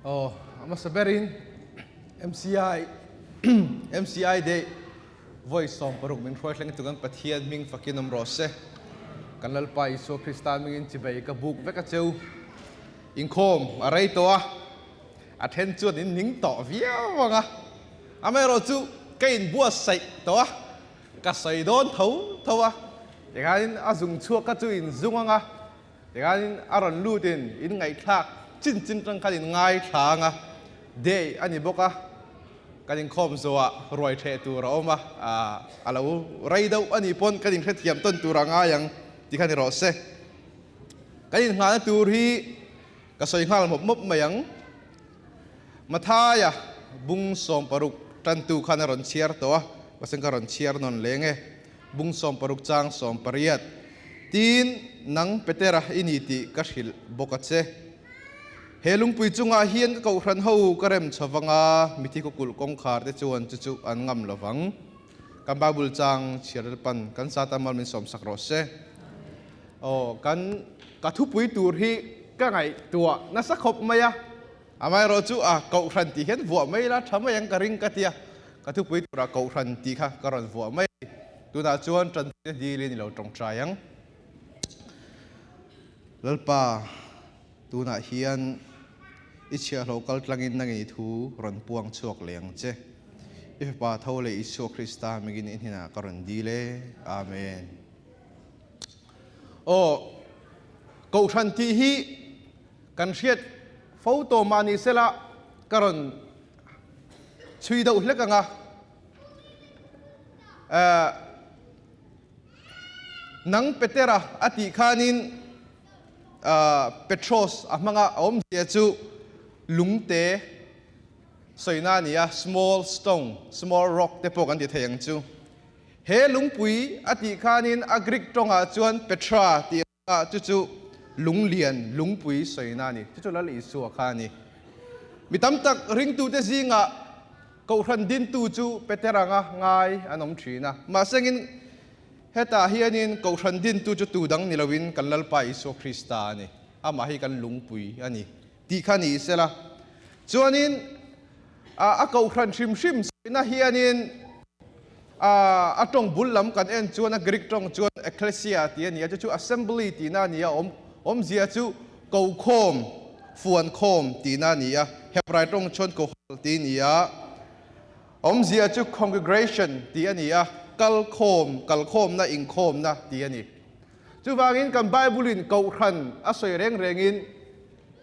Oh, amasaberin MCI MCI de voice song paruk min khoi tlang tungan pathian ming fakinam rose kanal pa iso Krista mingin chibai ka buk veka cheu inkhom arai to athen chuan in ning to viau wanga amai ro chu kain bua sai to ka sai don thau thawa degain azung chua ka chu in zunganga degain aron lutin in ngai thak chin tang kanin ngai thanga de ani boka kanin khom zoa roi the tu ra oma alo rai dau ani pon kanin the thiam ton tu ranga yang ti khani ro se kanin nga tu hi ka soi ngal mop mayang mathaya bung som paruk tan tu khana ron chiar to pasang ka ron chiar non lenge bung som paruk chang som pariat tin nang petera initi ka hil bokache helung pui chunga hian ko ran ho karem chawanga mithi ko kul kong khar te chuan chu an ngam lawang kan babul chang chiral pan kan sata mal min som sakro se o kan ka thu pui tur hi ka ngai tua na sakhop maya amai ro chu ko ran ti hian vuwa mai la thama yang karing ka tia ka thu pui tura ko ran ti kha karon vuwa mai tu na chuan tran di le ni lo tong trayang lalpa tu na hian ichia local tlangin nangi thu ron puang chuak leng che ipa thole isu Krista migin in hina karon dile amen o ko than ti hi kan riat photo mani sela karon chui dau hlekanga nang petera ati khanin petros amanga om dia chu lungte soina nia small stone small rock te pok an ti thayang chu he lungpui ati khanin agrik tonga chuan petra ti chu lunglian lungpui soina ni chu la li su khani mitam tak ring tu te zinga ko ran din tu chu peteranga ngai anom thina ma sengin heta hianin ko ran din tu chu tu dang nilawin kanlal pa iso Krista ni ama hi kan lungpui ani ti khani sela chuanin a ko ran shim na hianin atong bullam kan en chuan a greek tong chuan ecclesia ti ani chu assembly ti na nia om zia chu ko khom fuan khom ti na nia hebrai tong chon ko ti nia om zia chu congregation ti ania kal khom na ing khom na ti ani chu wangin kan bible in ko ran a soi rengin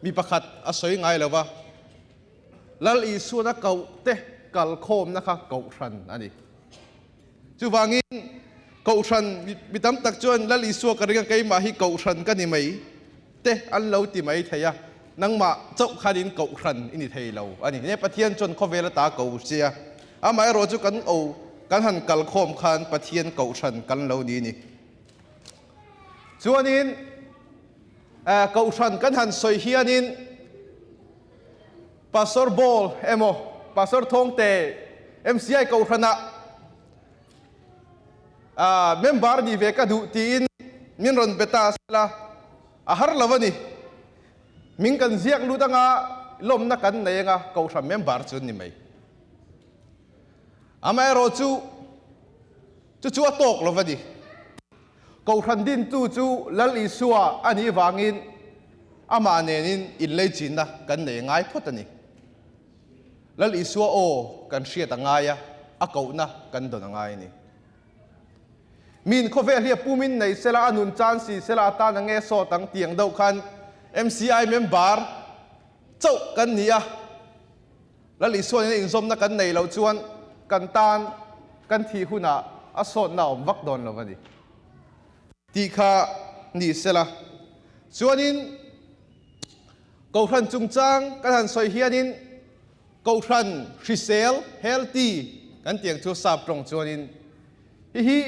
mi pakhat a soi ngai lawa lal isu na kau te kal khom na kha kau ran ani chu wangin kau ran mitam tak chuan lal isu ka ringa kai ma hi kau ran ka ni mai te an lo ti mai thaya nang ma chok khanin kau ran ini thei lo ani ne pathian chon khowela ta kau sia amai ro chu kan o kan han kal khom khan pathian kau ran kan lo ni ni chuanin kau ran kan han soi hianin pastor bol emo pastor thong te MCI ko rana member ni ve ka du tin min ron beta sala har lawani min kan ziak lu danga lom na kan nei nga ko ram member chun ni mai amai ro chu atok lovani ko ran din chu lal isua ani wangin ama nenin in leichin na kan nei ngai photani lal isua o kan hriat angaya a ko na kan don angai ni min khovel hi pumin nei sela anun chan si sela ta na nge so tang tiang dau khan MCI member chau kan nia lal isua ni in zom na kan nei lo chuan kan tan kan thi huna a so na om vak don lo wani ti kha ni sela chuanin ko ran chung chang kan han soi hianin ko ran hrisel healthy kan tiang chu sap tong chuanin hi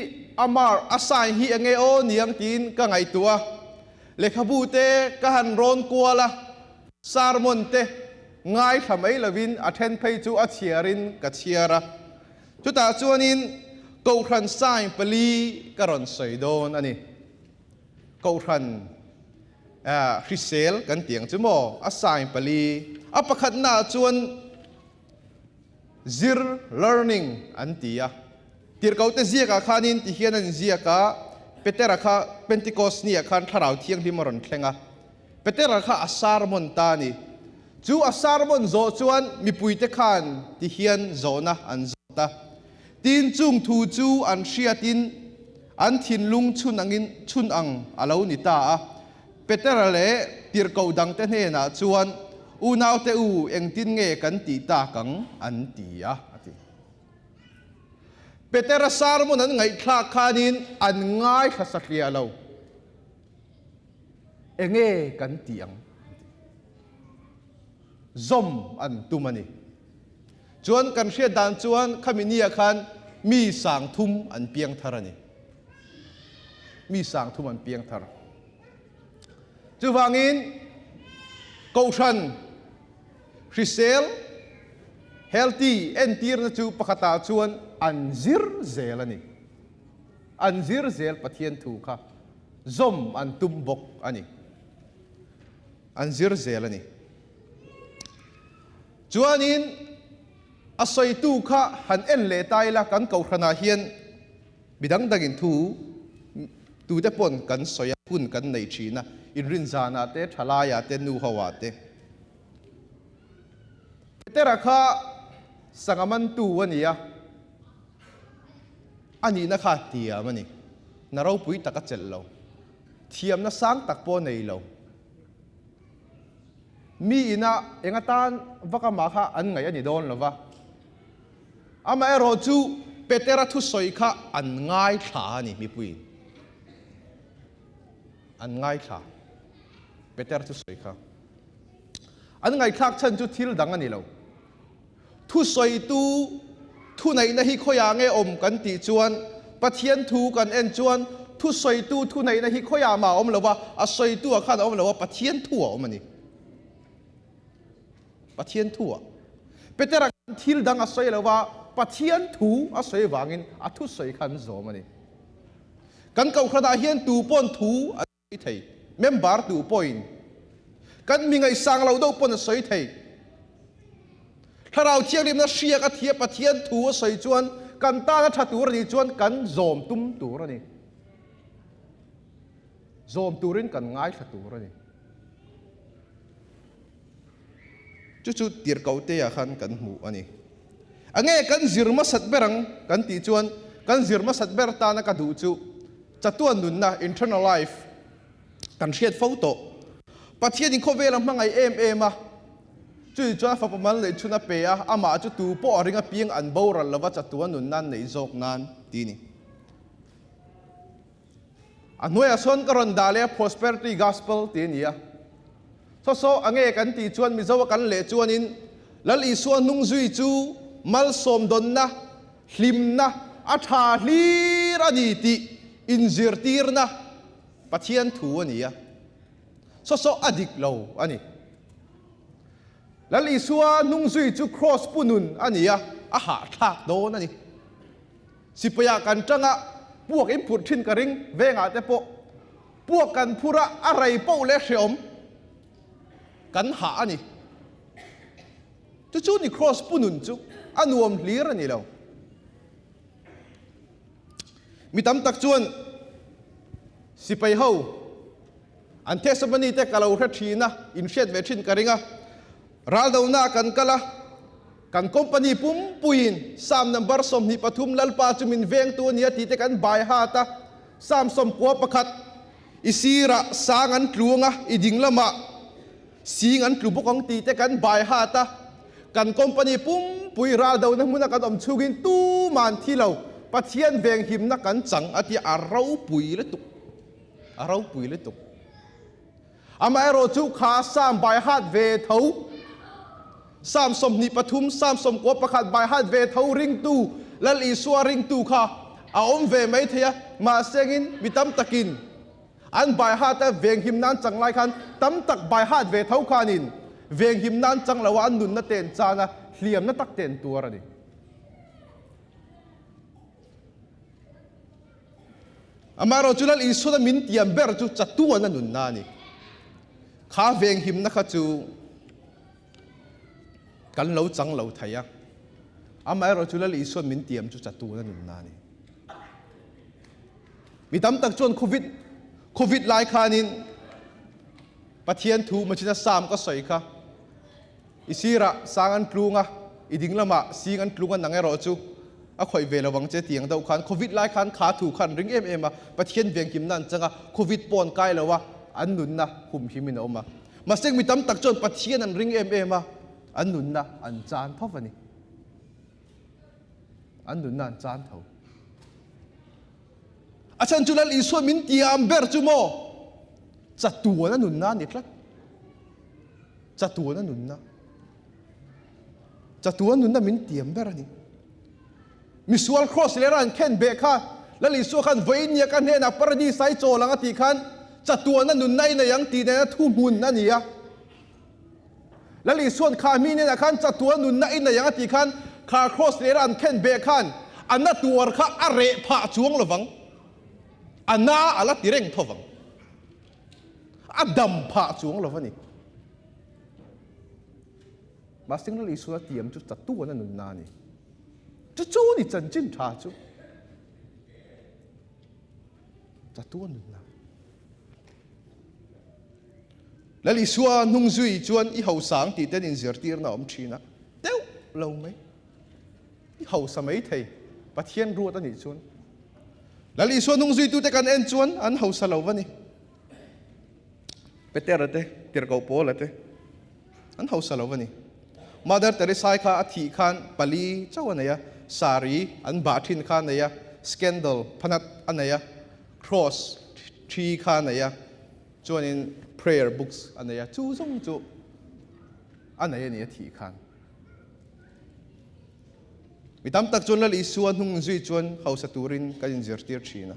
amar asai hi ange o niang tin ka ngai tua lekhabu te ka han ron kuala sarmon te ngai thamai lovin athen phei chu a chiarin ka chiara chu ta chuanin ko ran sai pali ka ron soi don ani ko ran hrisel kan tiang chu mo asai pali apakhat na chuan zir learning an tia tir kaute zia ka khanin ti hian an zia ka petera kha pentecost ni khan tharau thiang limaron thlenga petera kha asar mon ta ni chu asar mon zo chuan mi puite khan ti hian zona an zota tin chung thu chu an hriatin an thin lung chun angin chun ang alo ni ta a petera le tir kau dang te hne na chuan u nau te u eng tin nge kan ti ta kang an ti a petera sarmon an ngai thla khanin an ngai thasatlia lo enge kan tiang zom an tumani chuan kan hria dan chuan khaminia khan mi sang thum an piang tharani mi sang thum an piang thar chuwangin kauthan hrisel healthy en tir na chu pakhata chuan anzir zel ani anzir zel pathian thu kha zom an tumbok ani anzir zel ani chuanin asoi tu kha han en le tai la kan kau hrana hian bidang dagin thu tu te pon kan soya hun kan nei thina in rin zana te thalaya te nu hawa te tera kha sangaman tu wania ani na kha tia mani na ro pui taka chel lo thiam na sang tak po nei lo mi ina engatan vaka ma kha an ngai ani don lova ama ero chu petera thu soi kha an ngai tha ni mi pui an ngai tha petera thu soi kha an ngai thak chan chu thil dang ani lo thu soi tu thu nei na hi khoya nge om kan ti chuan pathian thu kan en chuan thu soi tu thu nei na hi khoya ma om lowa a soi tu a khan om lowa pathian thu a om ani pathian thu a petera thil dang a soi lowa pathian thu a soi wangin a thu soi khan zo mani kan kau khada hian tu pon thu a thei member tu point kan mi ngai sang lo do pon a soi thei tharau thiang lim na hria ka thia pathian thu a soi chuan kan ta na thatur ni chuan kan zom tum tur ani zom turin kan ngai thatur ani chu tir kaute ya khan kan mu ani ange kan zirma sat berang kan ti chuan kan zirma sat ber ta na ka du chu chatuan nun na internal life kan hriat photo pathian in khovel mangai em a chu chuan fa pamal le chuna pe a ama chu tu po ringa piang an boral lawa chatuan nun nan nei zok nan ti ni anoi son karon dale prosperity gospel ti ni a so ange kan ti chuan mi zo kan le chuan in lal i suan nung zui chu mal som don na hlim na a tha hlir ani ti inzir tir na pathian thu ani a so adik lo ani lal i suan nung zui chu cross punun ani a ha thak don ani sipaya kan tanga puak input thin ka ring venga te po puak kan phura arai po le hreom kan ha ani chu ni cross punun chu anuam hlir ani lo mi tam tak chuan sipai ho an the sabani te kalau hra thina in shet ve thin ka ringa ral do na kan kala kan company pum puin sam number som ni pathum lalpa chumin veng tu nia ti te kan bai ha ta sam som ko pakhat isira sangan tluanga iding lama singan tlubokong ti te kan bai ha ta kan company pum pui ral do na muna kan om chugin tu man thilo pathian veng him na kan chang ati arau pui le tuk ama ero chu kha sam bai hat ve tho sam som ni pathum sam som ko pakhat bai hat ve tho ring tu lal i suwa ring tu kha a om ve mai thia ma sengin bitam takin an bai hat ta veng him nan chang lai khan tam tak bai hat ve tho khanin veng him nan chang lawa an nun na ten chana hliam na tak ten tur ani amaro chulal i suwa min tiam ber chu chatuan na nun na ni kha veng him na kha chu kan lo chang lo thaya amai ro chula li suan min tiam chu chatu na nun na ni mi tam tak chuan covid lai khanin pathian thu machina sam ka soi kha isira sangan tlunga iding lama singan tlunga nangai ro chu a khoi ve lawang che tiang dau khan covid lai khan kha thu khan ring em a pathian veng kim nan changa covid pon kai lawa an nun na hum himin oma maseng mi tam tak chon pathian an ring em a an nun na an chan thawani an nun na an chan thaw achan chulal isu min tiam ber chu mo chatuwa na nun na ni tlat chatuwa na nun na chatuwa nun na min tiam ber ani misual cross leran ken be kha lali su khan voinia kan he na paradise sai cholang ati khan chatuwa na nun nai na yang ti na thu mun na nia lali suan kha mi ne na khan chatuwa nun na in na yang ati khan kha cross leran ken be khan anna tuar kha are pha chuang lawang ana ala tireng thowang adam pha chuang lawani masing lali su tiam chu chatuwa na nun na ni chú ni chân chính thà chú, chặt tuôn được nào, lấy lý xua nung duy chuan i hậu sáng thì tên in giở tiệt nào ông chi na, đéo lâu mấy, i hậu sa mấy thầy, bắt thiên rùa ta nhỉ chuan, lấy lý xua nung duy tu te kan en chuan an hậu sa lâu vậy nè, Peter là te, tiệt cầu po là te, an hậu sa lâu vậy nè, Mother Teresa kha athi khan pali chaw này sari an bathin khan này scandal phanat anaya cross tree khan này chuan in prayer books anaya chu song chu anaya ni thi khan mi tam tak chuan lal isuan hung zui chuan hausa turin kan zirtir thina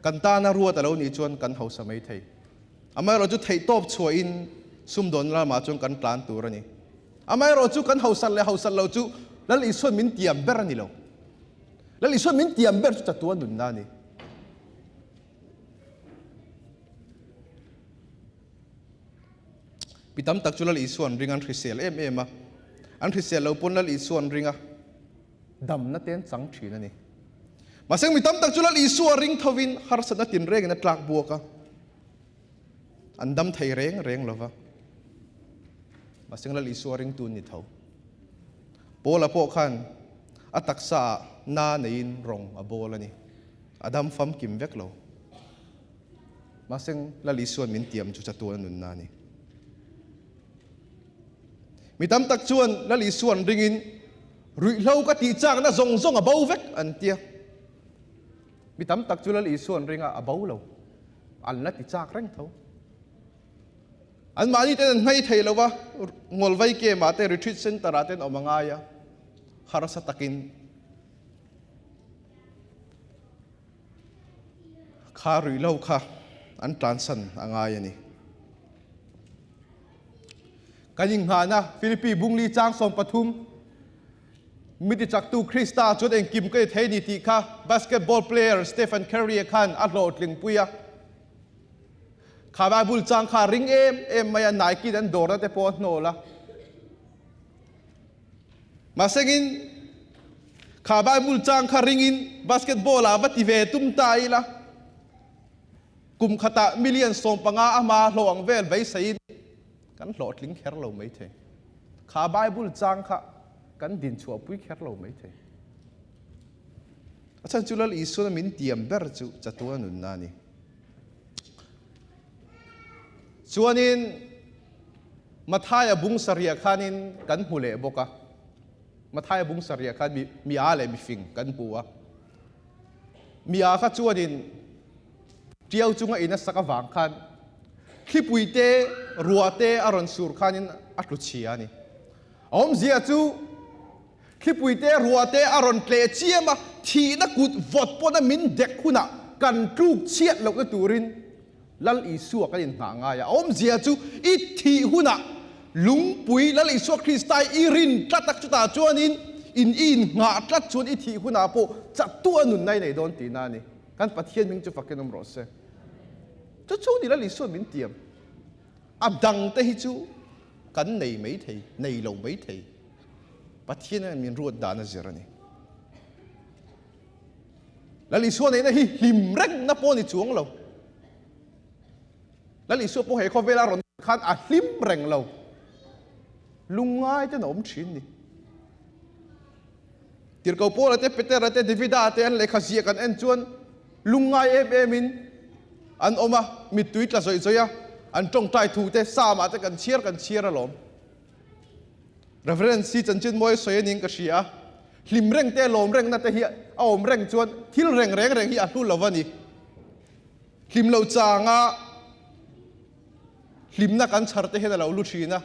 kan ta na ruat alo ni chuan kan hausa mai thei amai ro chu thei top chho in sum don la ma chuan kan plan tur ani amai ro chu kan hausa lo chu lal isuan min tiam ber ani lo lal isuan min tiam ber chu chatuan dun na ni pitam tak chu lal isuan ringan thrisel em a an thrisel lo pon lal isuan ringa dam na ten chang thina ni maseng mitam tak chu lal isuan ring thawin har sana tin reng na tlak buaka an dam thei reng lova maseng lal isuan ring tun ni thaw bola po khan ataksa na nein rong a bola ni adam fam kim vek lo maseng lal isuan min tiam chu chatuan nun na ni mitam tak chuan lal isuan ringin rui lau ka ti chak na zong a bau vek an tia mitam tak chu lal isuan ringa a bau lo an la ti chak reng tho an mani ten ngai thei lowa ngol vai ke ma te retreat center aten omanga ya harasa takin kha rui lau kha an tlansan anga ya ni kaning hana Philippines bungli chang som pathum miti chak tu Krista chot eng kim kai thei ni ti kha basketball player Stephen Curry khan a hlot ling puya kha Bible chang kha ring em maya Nike dan dora te po no la masengin kha Bible chang kha ringin basketball a bati ve tum tai la kum khata million som panga ama hlong vel vai sai kan hlot ling kher lo mai the kha Bible chang kha kan din chua pui kher lo mai the achan chulal isu na min tiam ber chu chatua nun na ni chuanin mathaya bung saria khanin kan hule boka mathaya bung saria khan mi a le mi fing kan buwa mi a kha chuanin tiau chunga ina saka wang khan khipuite ruate aron sur khanin atlu chia ni om zia chu khipuite ruate aron tle chiama thi na kut vot pona min dek khuna kan tluk chiat lo ka turin lal isu ka in nga nga ya om zia chu I thi huna lungpui lal isu Kristai irin tlatak chuta chuanin in nga tlat chuan I thi huna po chatu anun nai nei don ti na ni kan pathian ming chu fakenom rose chu ni lal isu min tiam abdang te hi chu kan nei mai thei nei lo mai thei ปัทเทียนมีรูดดานะเจรนี่แล้วลิส่วนนี้นะฮิหิมเร่งนับปนิจวงเราแล้วลิส่วนพวกเหตุเขาเวลารอนขันอาหิมเร่งเราลุงง่ายจะหนอมชินนี่ที่เราพูดอะไรเปเตอร์อะไรเดวิดาเตอันเล็กขยี้กันเอ็นจวนลุงง่ายเอมินอันออกมามีทวิตละสวยๆอันจงใจถูกเตะสามารถกันเชียร์ล้อม reference จันจินมวยสวยนิ่งกษีอะหิมเร่งเตะลมเร่งนั่นเตะเฮียเอาเร่งจวนทิลเร่งเฮียรู้ละวันนี้หิมเราจางะหิมนักกันชัดเตะเห็นเราลุชีนะ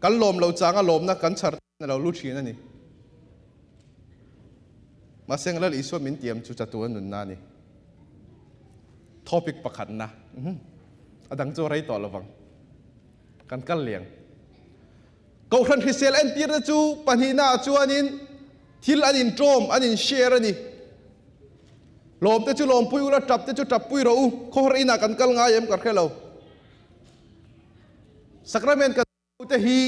กันลมเราจางะลมนักกันชัดเราลุชีนั่นนี่มาเสียงแล้วอีส่วนมินเตรียมจุดจัตัวนุนนานี่topic ประคันนะอดังโจไรต่อระวังกันเลี้ยงกูทันที่เซลเอ็นตีระจูปัญหาจวนนินทิลอันนินโจมอันนินเชียร์นี่ลมเตจูลมปุยอุลจับเตจูจับปุยเราข้อหรีนักกันง่ายเอ็มกันแค่เราสักระเมนกันเตฮี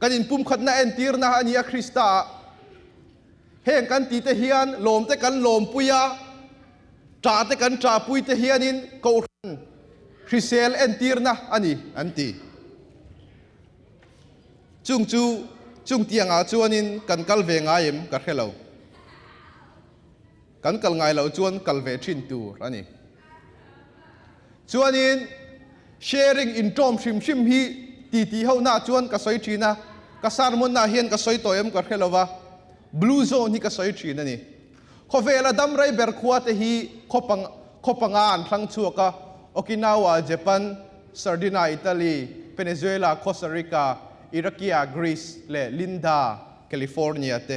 กันนินปุ่มขัดน่าเอ็นตีร์นะอันนี้คริสตาเฮงกันตีเตฮียนลมเตกันลมปุยจ่าเตกันจ่าปุยเตฮียนินกูทันที่เซลเอ็นตีร์นะอันนี้อันตีจุงเตียงอาจวนนินกันกัลเวงายเอ็มกันแค่เรากันกัลไงเราจวนกัลเวชินตูอันนี้จวนนิน sharing in จอมชิมฮีตีเฮาหน้าจวนกับสอยจีนะกับสารมุนนาเฮียนกับสอยตัวเอ็มกันแค่เราว่า blue zone นี่กับสอยจีนั่นนี่ข้อเวลาดำไรเบอร์ขวดฮีข้อปังอันทั้งชัวกับโอกินาวาญี่ปุ่นซาร์ดินาอิตาลีเวเนซุเอลาโคสตาริกาอิรักยากรีซและลินดาแคลิฟอร์เนียเต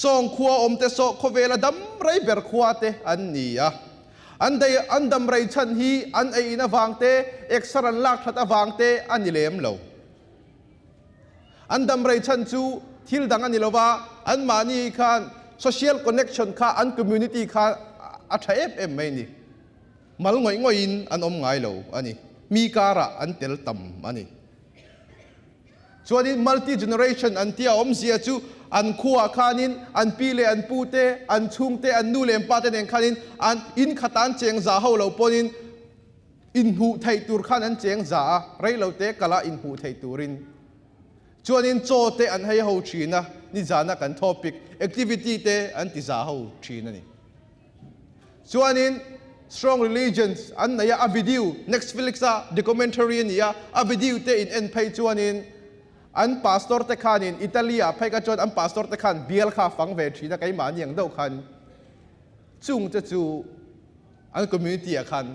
ส่งขัวอมเตโซข้อเวลาดำไรเบอร์ขวดอันนี้อันใดอันดำไรชันฮีอันไออินาวังเตเอกสรันลักทัดวังเตอันนี้เลมเราอันดำไรชันจูทิลดังอันนี้เราว่าอันมานี่คัน social connection ค่ะอัน community ค่ะอัฐเอฟเอ็มไม่นี่มัลง่อยอินอันอมง่ายเราอันนี้มีการะอันเตลตัมอันนี้ส่วนนี้ multi generation อันที่อมเสียจูอันขัวขานินอันปีเลอันปูเตอันชุงเตอันนูเลมปาเตเนขานินอันอินขตานเจียงจ่าเฮาเราปนินอินหูไทยตูร์ขานันเจียงจ่าไรเราเตกะละอินหูไทยตูรินส่วนนี้โจเตอันให้เฮาชีนะนี่จานักัน topic activity เตอันที่จ่าเฮาชีนะนี่ส่วนนี้ strong religions อันนี้อะวิดีโอ next Felix documentary นี่อะวิดีโอเตอินไปส่วนนี้อันพาสตอร์เตคานินอิตาลีไปกันจนอันพาสตอร์เตคานเบียลข้าฟังเวทีนะไก่หมาอย่างเดียวกันจุงจะจูอันคอมมูนิตี้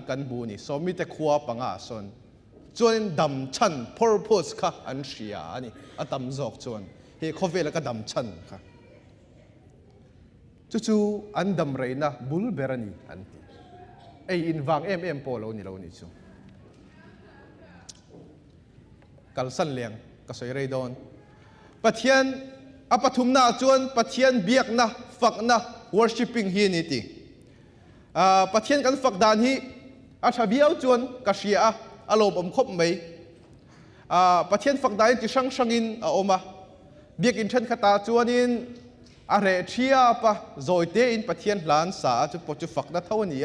กันบูนี่สมิตะขัวปังอาสนจวนดำชัน purpose ค่ะอันเสียนี่อันดำจอกจวนเฮ้เขาเวลก็ดำชันค่ะจูอันดำเรนะบุลเบรนีอันที่ไออินวังเอ็มโปโลนี่เรานี่จูกัลสันเลียงก็สวยเลยโดนปะเทียนอปทุมนาจวนปะเทียนเบียกนะฝักนะ worshipping ฮีนี่ติปะเทียนกันฝักดานฮีอาชาบิเอาจวนกะเชียอารมณ์อมคบไหมปะเทียนฝักดานที่ช่างอินออกมาเบียกอินเทนขตาจวนินอะไรเชียปะโจยเตอินปะเทียนล้านสาจุปจุฝักนัทเท่านี้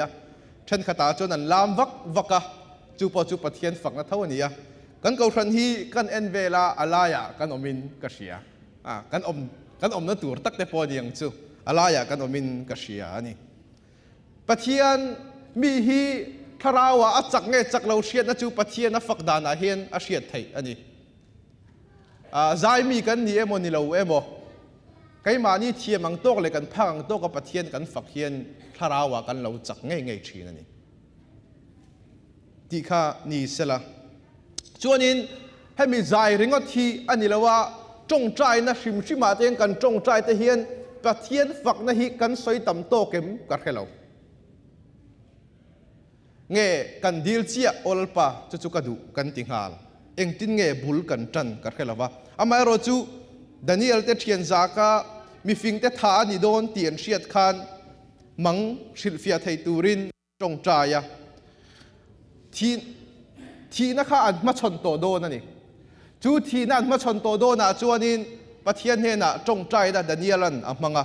เทนขตาจวนนั้นลามวักจุปจุปะเทียนฝักนัทเท่านี้กันเกาทันฮีกันเอ็นเวลาอะไรกันอมินกษียกันอมนั่นตัวตักแต่พอดีอย่างจู่อะไรกันอมินกษียนี่ปะเทียนมีฮีทาราวะจักเงจักเราเชียนนะจู่ปะเทียนนัฝักดานาเฮียนอาเชียไทยอันนี้ใจมีกันนี่เอโมนี่เราเอโมไก่มานี่เทียมังโตกเลยกันพังโตกับปะเทียนกันฝักเฮียนทาราวะกันเราจักเงชีนั่นนี่ที่ข้านี่เสละจวนนี้ให้มีใจริงก็ทีอันนี้แล้วว่าจงใจนะชิมาเองกันจงใจแต่เฮียนปะเทียนฝักนะฮิกันสวยต่ำโตเข็มกัดแค่เราเงกันดีลเชียโอลปาจุกระดูกันติงฮาลเองตินเงบุลกันจันกัดแค่เราว่าอามาโรจูดานิเอลเตเทียนจากามีฟิงเตทานิโดนเตียนเชียดคานมังชิลฟิอาไทตูรินจงใจทีนะคะอันมาชนโตโดนั่นนี่ chu thi nan ma chon to do na chuanin pathian he na tong trai da Daniel an amanga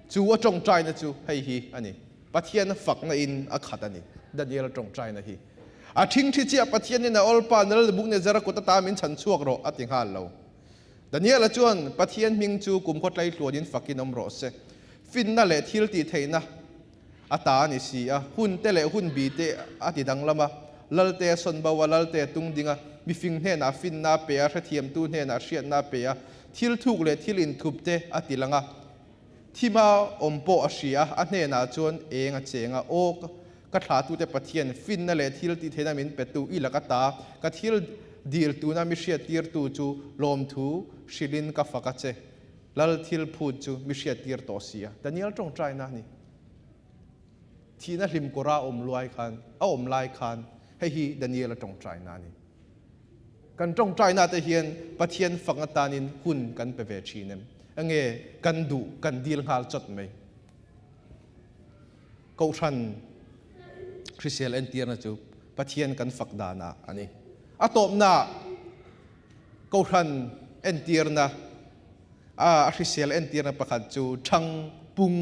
chu a tong trai na chu hei hi ani pathian fak na in a khat ani Daniel tong trai na hi a thing thi chi a pathian in a ol panel buk ne zara ko ta ta min chan chuak ro ating hal lo Daniel a chuan pathian ming chu kum khot lai tluanin fakin om ro se fin na le thil ti theina ata ni si a hun te le hun bi te ati dang lama lalte son bawa lalte tung dinga mi fing he na fin na pe a thiam tu he na hriat na pe a thil thuk le thil in thup te ati langa thima ompo a hria a hne na chuan enga chenga o ka thla tu te pathian fin na le thil ti theina min petu i laka ta ka thil dil tu na mi hriat tir tu chu lom thu shilin ka faka che lal thil phut chu mi hriat tir to sia Daniel tong trai na ni thina hlim kora om luai khan a om lai khan hei hi Daniel tong trai na ni kan tong trai na te hian pathian fanga tanin hun kan pe ve thinem ange kan du kan dil ngal chot mai ko than Christian entier na chu pathian kan fak dana ani atop na ko than entier na a Christian entier na pakhat chu thang pung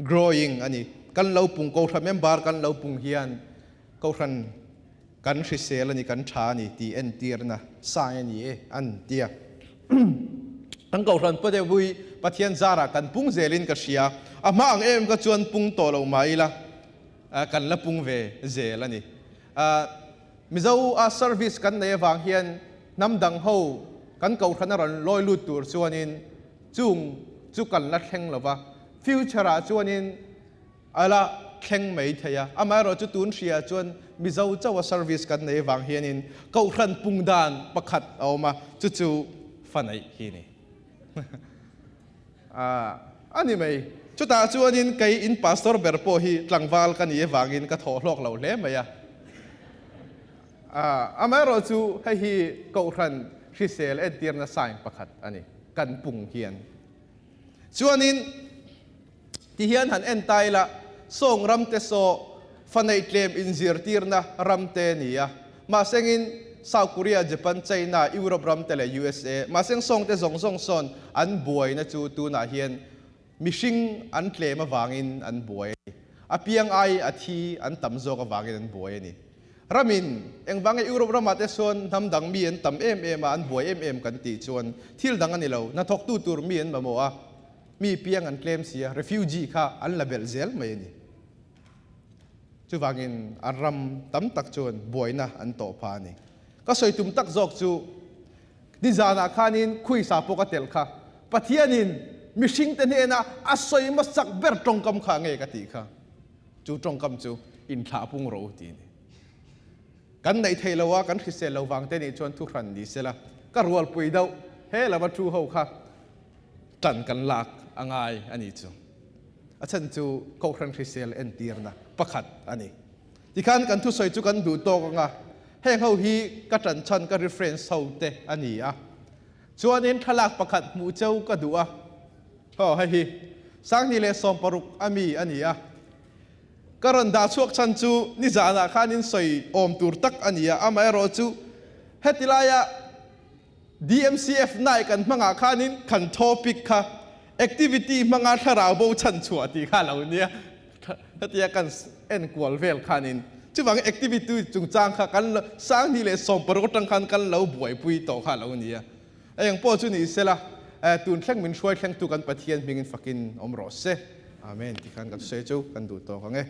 growing ani kan lo pung ko than member kan lo pung hian ko than kan Christian ani kan tha ni ti entier na sai ani e an tia ang ko than pa de vui pathian zara kan pung zelin ka sia ama ang em ka chuan pung to lo mai la kan la pung ve zel ani mizo a service kan nei wang hian nam dang ho kan ko thana ron loi lut tur chuanin chung chu kan la thleng lova future a chuanin ala thleng mai theya ama ro chu tun hria chuan mizo chawa service kan nei wang hianin ko thran pung dan pakhat awma chu chu fanai hi ni ani mai chu ta chuanin kai in pastor berpo hi tlangwal kan ye wangin ka tho hlok lo hle maya ama ro chu hei hi ko thran Chrisel entier na sang pakhat ani kan pung hian chuanin ti hian han entai la song ram te so fanai claim in zir tir na ram te nia ma sengin South Korea Japan China Europe ram te le USA ma seng song te zong zong son an buai na chu tu na hian mishing an claim awangin an buai apiang ai athi an tamzo ka wangin an buai ni ramin engwang Europe ramate son namdang mi en tam em an buai em kan ti chuan thil dang ani lo na thok tu tur mi en mamo a mi piang an claim sia refugee kha an label zel mai ni chu wangin aram tam tak chuan buai na an to pha ni ka soi tum tak jok chu dizana khanin khui sa poka tel kha pathianin mishing te ne na asoi masak ber tongkam kha nge ka ti kha chu tongkam chu in tha pung ro ti ni kan nei theilowa kan Chrisel lo wang te ni chuan thu hran ni sela ka rual pui dau he lawa thu ho kha tan kan lak angai ani chu achan chu ko hran Chrisel entier na pakhat ani tikhan kan thu soi chu kan du to nga heng ho hi ka tan chan ka reference ho te ani a chuanin thalak pakhat mu chau ka du a ho hi sang ni le som paruk ami ani a karon da chuak chan chu ni zana khanin soi om tur tak ania amai ro chu hetilaya DMCF nai kan manga khanin kan topic kha activity manga tharau bo chan chua ti kha lo nia hetia kan en kwal vel khanin chu wang activity chung chang kha kan sang ni le som paruk tang khan kan lo buai pui to kha lo nia ayang po chu ni sela tun thleng min hruai thleng tu kan pathian mingin fakin om ro se amen ti khan kan se chu kan du to ka nge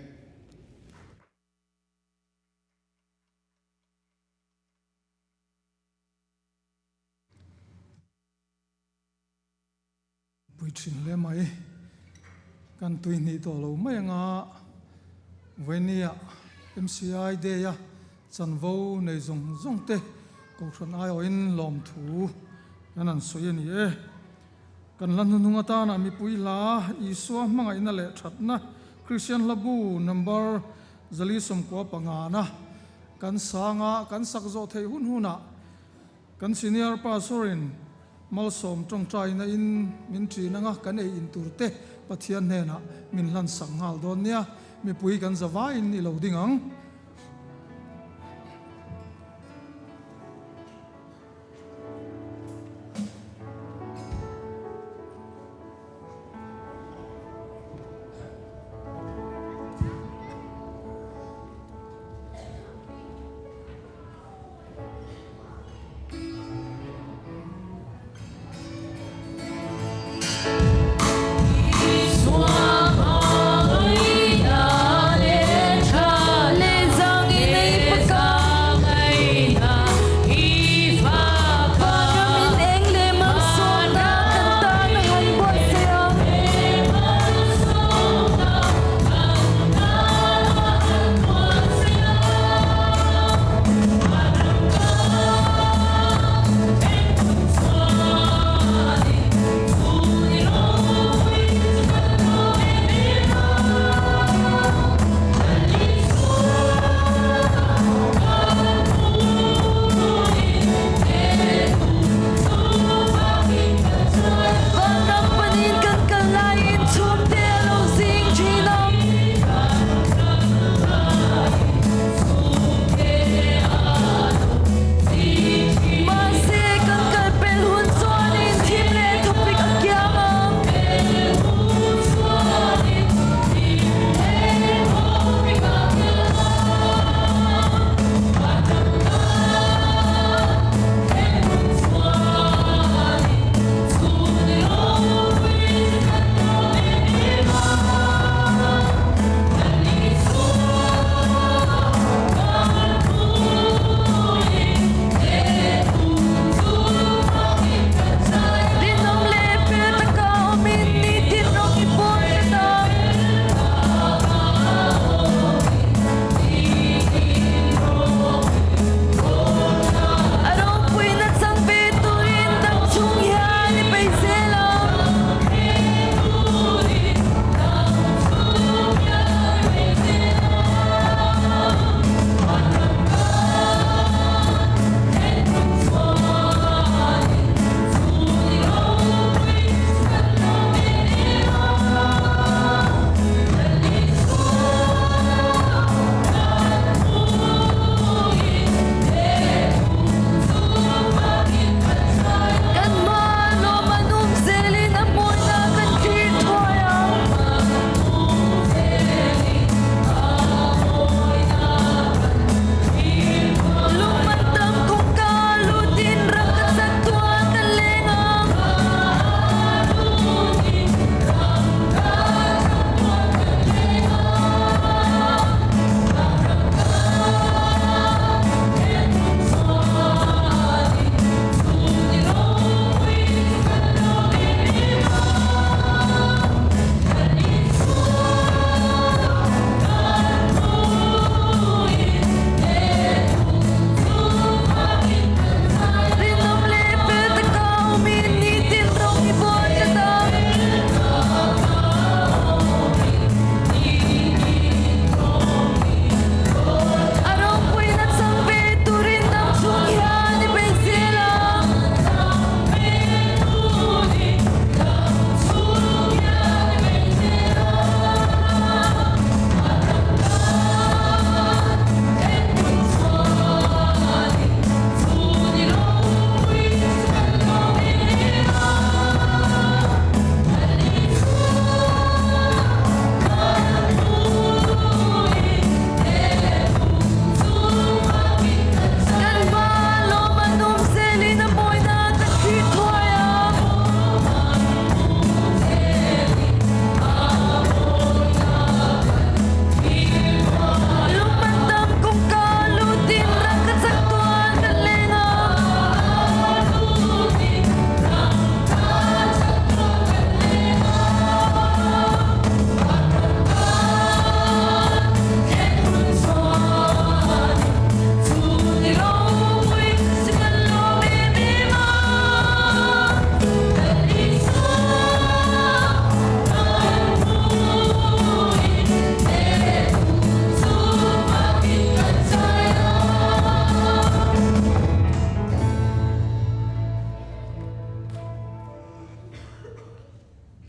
bui thin le mai kan tui ni to lo mai nga venia MCI de ya chan vo nei zong zong te ko thon ai oin lom thu kan an soi ni e kan lan nu nga ta na mi pui la I so manga ina le that na Christian labu number zali som ko panga na kan sanga kan sak zo thei hun huna kan senior pastorin mal som trong trai na in min tri na nga kan ei in turte pathian ne na min lan sanghal don nia mi pui kan zawa in ni lo ding ang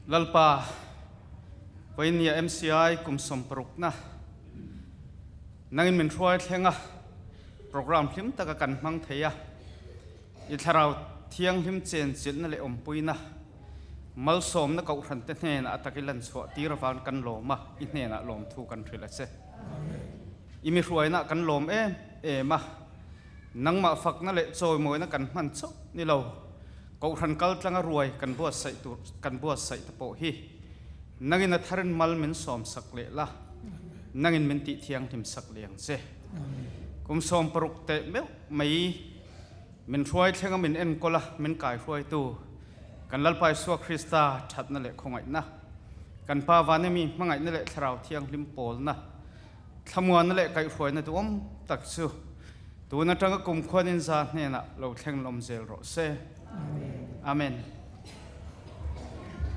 lalpa poinia MCI kum som pruk na nangin min roi thenga program hlim taka kan mang theya I tharau thiang hlim chen chil na le om puina mal som na kau ran te hne na atakilan chho tirawan kan loma I hne na lom thu kan thrila che imi ruai na kan lom ma nangma fak na le choi moi na kan man chok ni lo kau ran kal tlanga ruai kan bua sai ta po hi nangin na tharin mal min som sak le la nangin min ti thiang hlim sak liang che kum som paruk te me mai min ruai thenga min en kola min kai ruai tu kan lalpai suwa Krista that na le khongai na kan pa wani mi mangai na le tharau thiang hlim pol na thamuan na le kai ruai na tuom tak chu tu na tanga kum khwanin za hne na lo thleng lom zel ro se amen